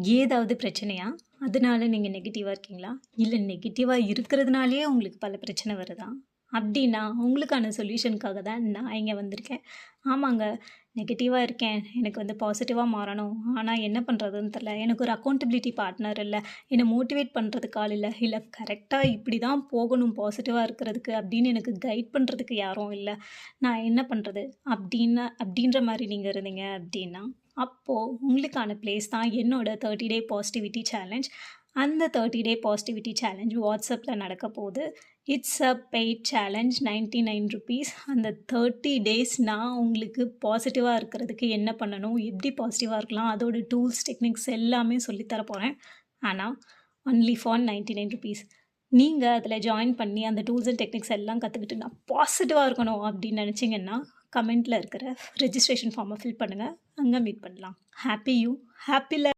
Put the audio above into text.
ஏதாவது பிரச்சனையா? அதனால நீங்க நெகட்டிவா இருக்கீங்களா? இல்ல நெகட்டிவா இருக்கிறதுனாலயே உங்களுக்கு பல பிரச்சனை வருதா? அப்டின்னா, உங்களுக்கான சொல்யூஷனுக்காக தான் நான் இங்க வந்திருக்கேன். ஆமாங்க, நெகட்டிவா இருக்கேன். எனக்கு பாசிட்டிவா மாறணும். ஆனா என்ன பண்றதுன்னு தெரியல. எனக்கு ஒரு அக்கவுண்டபிலிட்டி பார்ட்னர் இல்ல. என்ன மோட்டிவேட் பண்றதுக்கு ஆள் இல்ல. இல்ல கரெக்ட்டா இப்படி தான் போகணும் பாசிட்டிவா இருக்கிறதுக்கு அப்படின்னு எனக்கு கைட் பண்றதுக்கு யாரும் இல்ல. நான் என்ன பண்றது? அப்படின்ற மாரி நீங்க இருந்தீங்க அப்படின்னா, அப்போ உங்களுக்கான பிளேஸ் தான் என்னோட 30 டே பாசிட்டிவிட்டி சேலஞ்ச். அந்த 30 டே பாசிட்டிவிட்டி சேலஞ்ச் வாட்ஸ்அப்ல நடக்க போது. It's a paid challenge ₹99. அந்த 30 டேஸ் நான் உங்களுக்கு பாசிட்டிவா இருக்கிறதுக்கு என்ன பண்ணணும்? எப்படி பாசிட்டிவா இருக்கலாம்? அதோட டூல்ஸ், டெக்னிக்ஸ் எல்லாமே சொல்லி தர போறேன். ஆனா, ஒன்லி ஃபார் ₹99. நீங்க அதில ஜாயின் பண்ணி அந்த டூல்ஸ் அண்ட் டெக்னிக்ஸ் எல்லாம் கத்துக்கிட்டு நான் பாசிட்டிவா இருக்கணும் அப்படின்னு நினைச்சீங்கன்னா, கமெண்ட்ல இருக்கிற ரெஜிஸ்ட்ரேஷன் ஃபார்ம ஃபில் பண்ணுங்க. அங்க மீட் பண்ணலாம். Happy you, happy life.